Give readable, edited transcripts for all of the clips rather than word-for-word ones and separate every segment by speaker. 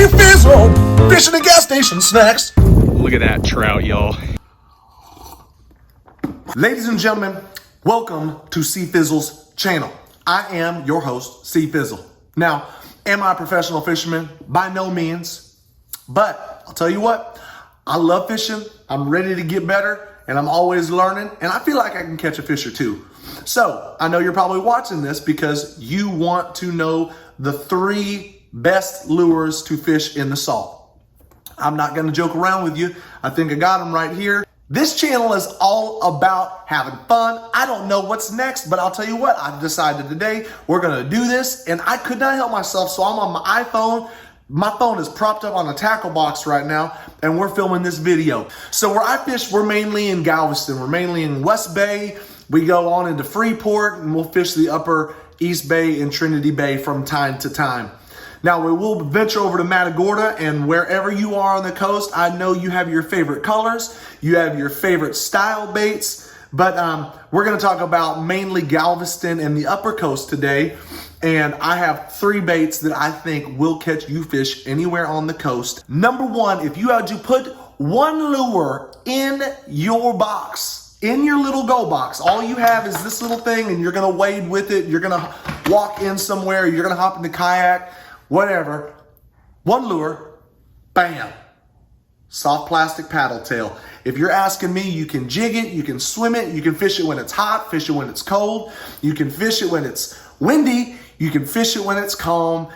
Speaker 1: Cfizzle, fishing and gas station snacks.
Speaker 2: Look at that trout, y'all.
Speaker 1: Ladies and gentlemen, welcome to Cfizzle's channel. I am your host, Cfizzle. Now, am I a professional fisherman? By no means. But I'll tell you what, I love fishing. I'm ready to get better, and I'm always learning, and I feel like I can catch a fish or two. So I know you're probably watching this because you want to know the 3 best lures to fish in the salt. I'm not going to joke around with you. I think I got them right here. This channel is all about having fun. I don't know what's next, but I'll tell you what, I've decided today we're going to do this, and I could not help myself, so I'm on my iPhone. My phone is propped up on a tackle box right now, and we're filming this video. So where I fish, we're mainly in Galveston. We're mainly in West Bay. We go on into Freeport, and we'll fish the upper East Bay and Trinity Bay from time to time. Now, we will venture over to Matagorda, and wherever you are on the coast, I know you have your favorite colors, you have your favorite style baits, but we're going to talk about mainly Galveston and the upper coast today, and I have 3 baits that I think will catch you fish anywhere on the coast. Number 1, if you had to put 1 lure in your box, in your little go box, all you have is this little thing, and you're going to wade with it, you're going to walk in somewhere, you're going to hop in the kayak, whatever, 1 lure, bam, soft plastic paddle tail. If you're asking me, you can jig it, you can swim it, you can fish it when it's hot, fish it when it's cold, you can fish it when it's windy, you can fish it when it's calm.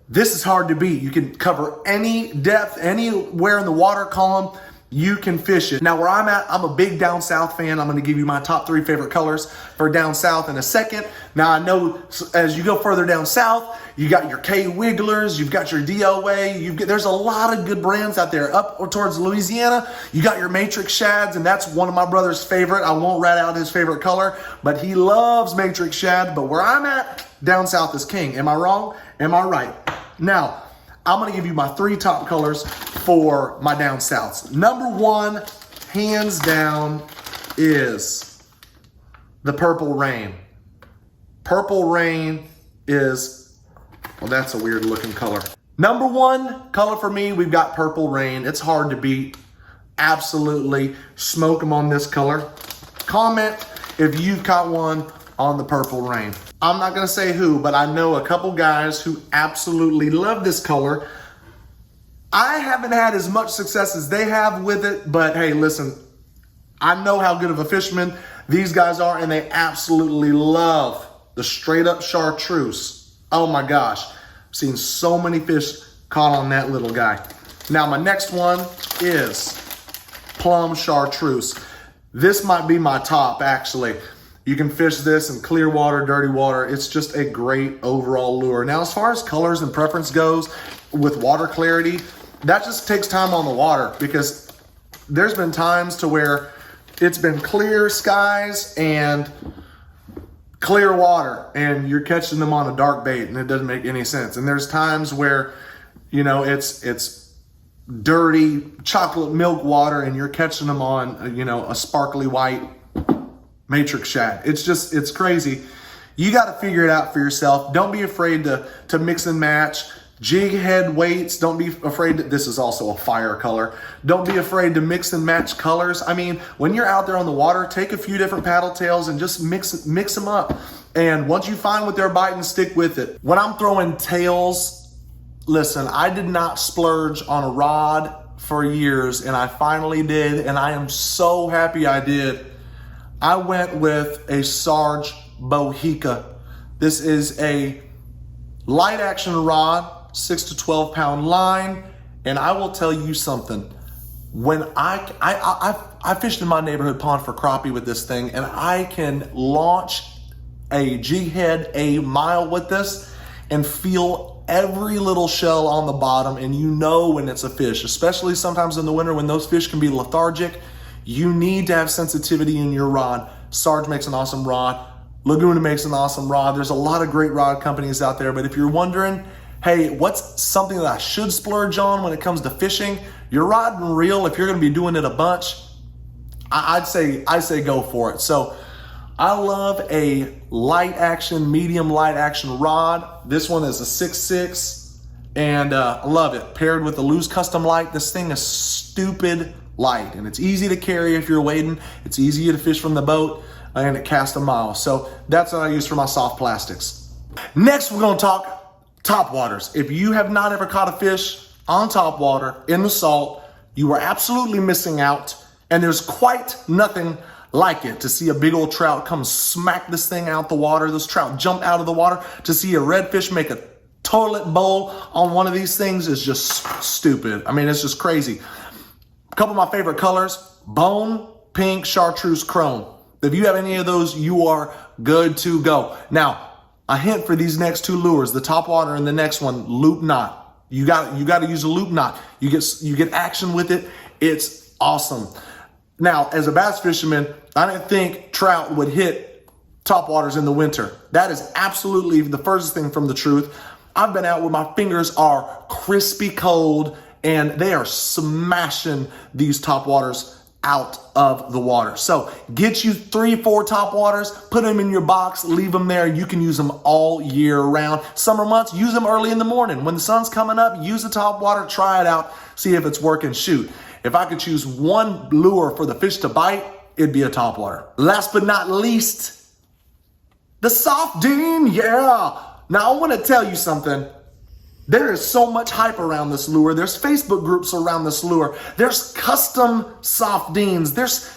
Speaker 1: This is hard to beat. You can cover any depth, anywhere in the water column, you can fish it. Now where I'm at, I'm a big down south fan. I'm gonna give you my top 3 favorite colors for down south in a second. Now I know as you go further down south, you got your K Wigglers, you've got your DOA, there's a lot of good brands out there. Up towards Louisiana, you got your Matrix Shads, and that's one of my brother's favorite. I won't rat out his favorite color, but he loves Matrix Shad. But where I'm at, down south is king. Am I wrong? Am I right? Now, I'm gonna give you my 3 top colors for my down souths. Number 1, hands down, is the Purple Rain. Purple Rain is, well, that's a weird looking color. Number 1 color for me, we've got Purple Rain. It's hard to beat. Absolutely smoke them on this color. Comment if you've caught one on the Purple Rain. I'm not gonna say who, but I know a couple guys who absolutely love this color. I haven't had as much success as they have with it, but hey, listen, I know how good of a fisherman these guys are, and they absolutely love the straight up chartreuse. Oh my gosh, I've seen so many fish caught on that little guy. Now my next one is plum chartreuse. This might be my top, actually. You can fish this in clear water, dirty water. It's just a great overall lure. Now, as far as colors and preference goes, with water clarity, that just takes time on the water, because there's been times to where it's been clear skies and clear water, and you're catching them on a dark bait, and it doesn't make any sense. And there's times where, you know, it's dirty chocolate milk water, and you're catching them on, you know, a sparkly white Matrix Shad. It's crazy. You got to figure it out for yourself. Don't be afraid to mix and match. Jig head weights. Don't be afraid this is also a fire color. Don't be afraid to mix and match colors. I mean, when you're out there on the water, take a few different paddle tails and just mix them up. And once you find what they're biting, stick with it. When I'm throwing tails, listen, I did not splurge on a rod for years, and I finally did, and I am so happy I did. I went with a Sarge Bohica. This is a light action rod, 6 to 12 pound line, and I will tell you something. When I fished in my neighborhood pond for crappie with this thing, and I can launch a jig head a mile with this and feel every little shell on the bottom, and you know when it's a fish, especially sometimes in the winter when those fish can be lethargic. You need to have sensitivity in your rod. Sarge makes an awesome rod. Laguna makes an awesome rod. There's a lot of great rod companies out there, but if you're wondering, hey, what's something that I should splurge on when it comes to fishing? Your rod and reel, if you're gonna be doing it a bunch, I'd say go for it. So I love a light action, medium light action rod. This one is a 6.6, And I love it. Paired with the Lews Custom Lite, this thing is stupid light. And it's easy to carry if you're wading. It's easy to fish from the boat, and it casts a mile. So that's what I use for my soft plastics. Next, we're gonna talk topwaters. If you have not ever caught a fish on topwater in the salt, you are absolutely missing out. And there's quite nothing like it to see a big old trout come smack this thing out the water. Those trout jump out of the water. To see a redfish make a toilet bowl on one of these things is just stupid. I mean, it's just crazy. A couple of my favorite colors: bone, pink, chartreuse, chrome. If you have any of those, you are good to go. Now, a hint for these next two lures, the topwater and the next one, loop knot. You got to use a loop knot. You get action with it. It's awesome. Now, as a bass fisherman, I didn't think trout would hit topwaters in the winter. That is absolutely the furthest thing from the truth. I've been out where my fingers are crispy cold and they are smashing these topwaters out of the water. So get you 3-4 topwaters, put them in your box, leave them there. You can use them all year round. Summer months, use them early in the morning. When the sun's coming up, use the topwater, try it out, see if it's working, shoot. If I could choose one lure for the fish to bite, it'd be a topwater. Last but not least, the soft DINE, yeah. Now I want to tell you something. There is so much hype around this lure. There's Facebook groups around this lure. There's custom soft DINEs. There's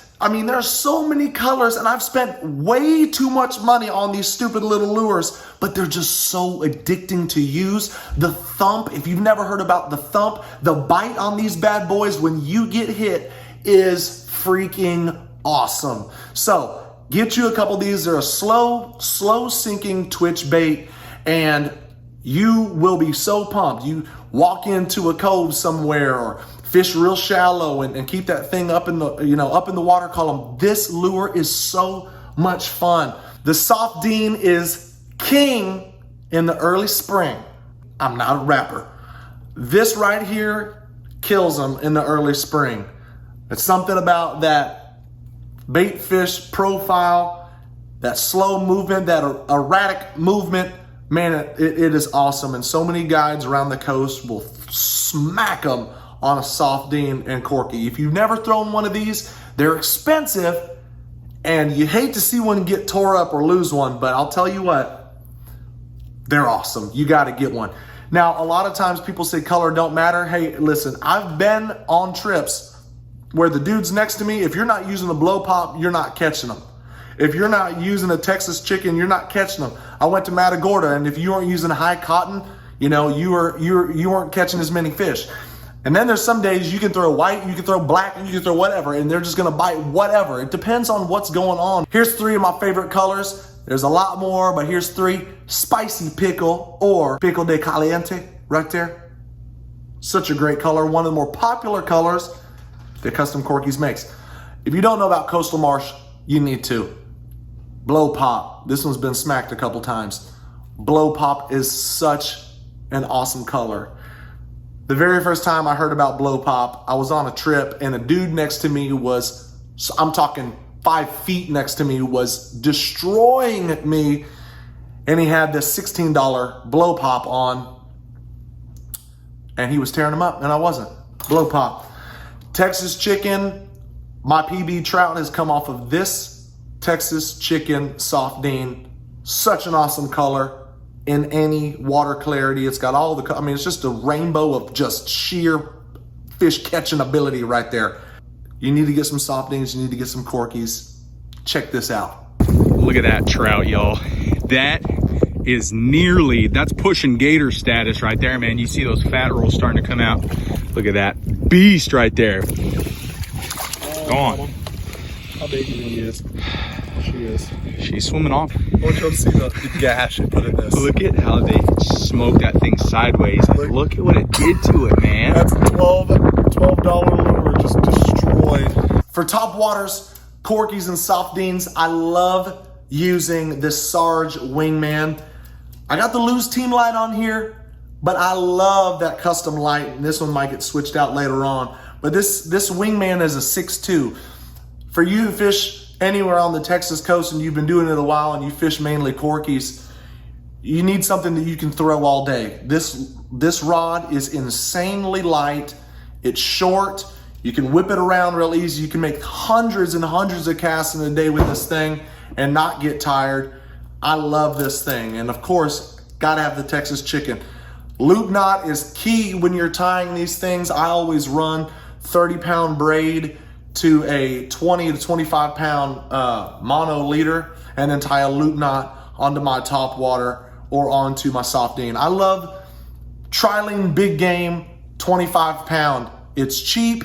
Speaker 1: so many colors, and I've spent way too much money on these stupid little lures, but they're just so addicting to use. The thump, if you've never heard about the thump, the bite on these bad boys when you get hit is freaking awesome. So get you a couple of these. They're a slow sinking twitch bait, and you will be so pumped. You walk into a cove somewhere or fish real shallow and keep that thing up in the water column. This lure is so much fun. The soft DINE is king in the early spring. I'm not a rapper. This right here kills them in the early spring. It's something about that bait fish profile, that slow movement, that erratic movement. Man, it is awesome. And so many guides around the coast will smack them on a soft DINE and Corky. If you've never thrown one of these, they're expensive and you hate to see one get tore up or lose one, but I'll tell you what, they're awesome. You got to get one. Now, a lot of times people say color don't matter. Hey, listen, I've been on trips where the dude's next to me, if you're not using a blow pop, you're not catching them. If you're not using a Texas chicken, you're not catching them. I went to Matagorda, and if you weren't using a high cotton, you weren't catching as many fish. And then there's some days you can throw white, you can throw black, and you can throw whatever, and they're just gonna bite whatever. It depends on what's going on. Here's 3 of my favorite colors. There's a lot more, but here's 3. Spicy pickle, or pickle de caliente, right there. Such a great color, one of the more popular colors that Custom Corky's makes. If you don't know about Coastal Marsh, you need to. Blow pop. This one's been smacked a couple times. Blow pop is such an awesome color. The very first time I heard about blow pop, I was on a trip and a dude next to me was, I'm talking 5 feet next to me, was destroying me, and he had this $16 blow pop on and he was tearing them up and I wasn't. Blow pop. Texas chicken, my PB trout has come off of this Texas chicken soft DINE. Such an awesome color in any water clarity. It's got all the, it's just a rainbow of just sheer fish catching ability right there. You need to get some soft DINEs, you need to get some Corkies. Check this out.
Speaker 2: Look at that trout, y'all. That is that's pushing gator status right there, man. You see those fat rolls starting to come out. Look at that beast right there. Gone.
Speaker 3: How big do you think he is? She is.
Speaker 2: She's swimming off.
Speaker 3: I want you to see the gash it put in this.
Speaker 2: Look at how they smoked that thing sideways. Look at what it did to it, man.
Speaker 3: That's $12 lure just destroyed.
Speaker 1: For topwaters, Corkies, and soft DINEs, I love using this Sarge Wingman. I got the Lews Team Lite on here, but I love that custom light, and this one might get switched out later on. But this Wingman is a 6'2". For you who fish anywhere on the Texas coast and you've been doing it a while and you fish mainly Corkies, you need something that you can throw all day. This rod is insanely light. It's short. You can whip it around real easy. You can make hundreds and hundreds of casts in a day with this thing and not get tired. I love this thing. And of course, gotta have the Texas chicken. Loop knot is key when you're tying these things. I always run 30-pound braid to a 20 to 25-pound mono leader and then tie a loop knot onto my Topwater or onto my soft DINE. I love Trilene Big Game 25-pound. It's cheap.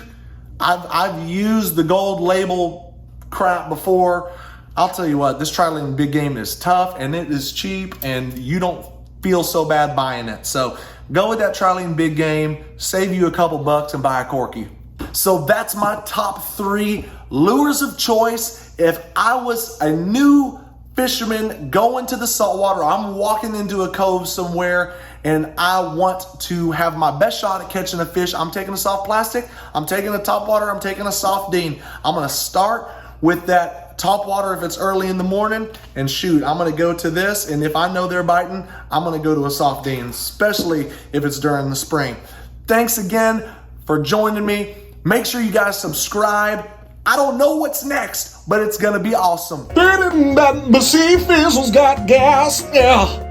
Speaker 1: I've used the gold label crap before. I'll tell you what, this Trilene Big Game is tough and it is cheap and you don't feel so bad buying it. So go with that Trilene Big Game, save you a couple bucks and buy a Corky. So that's my top 3 lures of choice. If I was a new fisherman going to the saltwater, I'm walking into a cove somewhere and I want to have my best shot at catching a fish, I'm taking a soft plastic, I'm taking a Topwater, I'm taking a soft DINE. I'm gonna start with that Topwater if it's early in the morning, and shoot, I'm gonna go to this, and if I know they're biting, I'm gonna go to a soft DINE, especially if it's during the spring. Thanks again for joining me. Make sure you guys subscribe. I don't know what's next, but it's gonna be awesome.
Speaker 3: But Cfizzle's got gas, yeah.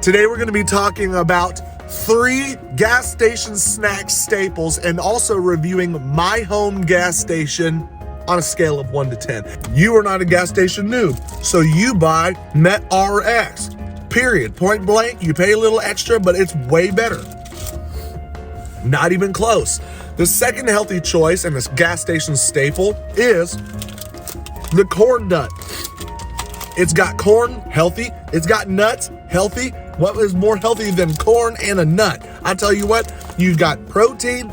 Speaker 1: Today we're gonna be talking about 3 gas station snack staples and also reviewing my home gas station on a scale of 1 to 10. You are not a gas station noob, so you buy Met RX, period, point blank. You pay a little extra, but it's way better. Not even close. The second healthy choice and this gas station staple is the corn nut. It's got corn, healthy. It's got nuts, healthy. What is more healthy than corn and a nut? I tell you what, you've got protein,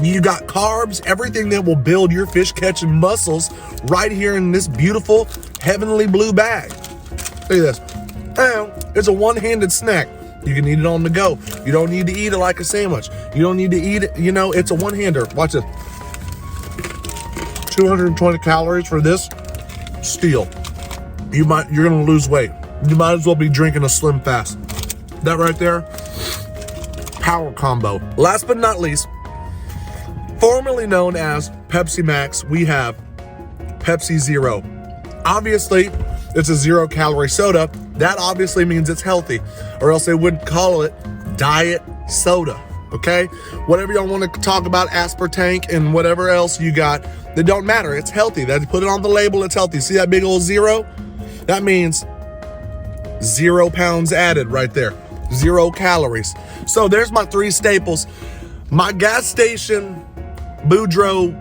Speaker 1: you got carbs, everything that will build your fish catching muscles right here in this beautiful heavenly blue bag. Look at this. And it's a one-handed snack. You can eat it on the go. You don't need to eat it like a sandwich. You don't need to eat it, you know, it's a one-hander. Watch this. 220 calories for this. Steal. You're gonna lose weight. You might as well be drinking a Slim Fast. That right there, power combo. Last but not least, formerly known as Pepsi Max, we have Pepsi Zero. Obviously, it's a 0-calorie soda. That obviously means it's healthy, or else they wouldn't call it diet soda, okay? Whatever y'all want to talk about, aspartame and whatever else you got, it don't matter. It's healthy. They put it on the label, it's healthy. See that big old 0? That means 0 pounds added right there. 0 calories. So there's my 3 staples. My gas station, Boudreaux,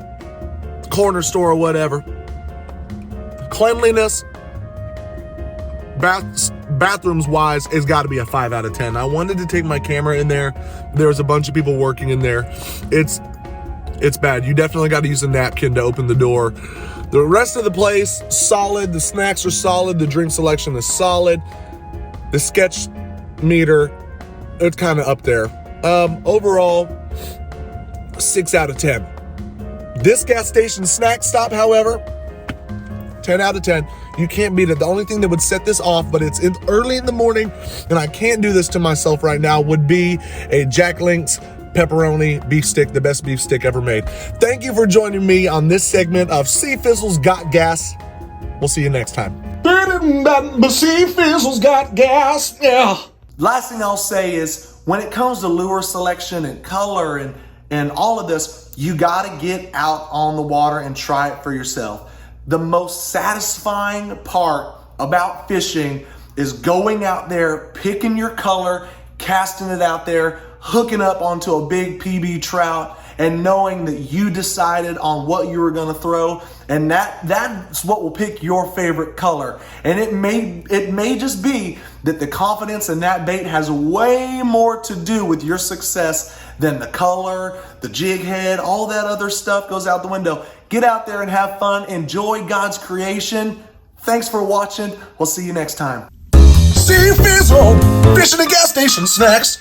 Speaker 1: corner store, or whatever. Cleanliness, bathrooms wise, it's got to be a 5 out of 10. I wanted to take my camera in there. There's a bunch of people working in there. It's bad. You definitely got to use a napkin to open the door. The rest of the place, solid. The snacks are solid. The drink selection is solid. The sketch meter, it's kind of up there. Overall, 6 out of 10. This gas station snack stop, however, 10 out of 10. You can't beat it. The only thing that would set this off, but it's early in the morning, and I can't do this to myself right now, would be a Jack Link's pepperoni beef stick, the best beef stick ever made. Thank you for joining me on this segment of Cfizzle's Got Gas. We'll see you next time.
Speaker 3: Cfizzle's got gas, yeah.
Speaker 1: Last thing I'll say is, when it comes to lure selection and color and all of this, you gotta get out on the water and try it for yourself. The most satisfying part about fishing is going out there, picking your color, casting it out there, hooking up onto a big PB trout, and knowing that you decided on what you were gonna throw, and that's what will pick your favorite color. And it may just be that the confidence in that bait has way more to do with your success than the color, the jig head, all that other stuff goes out the window. Get out there and have fun. Enjoy God's creation. Thanks for watching. We'll see you next time.
Speaker 3: Cfizzle, fishing at gas station snacks.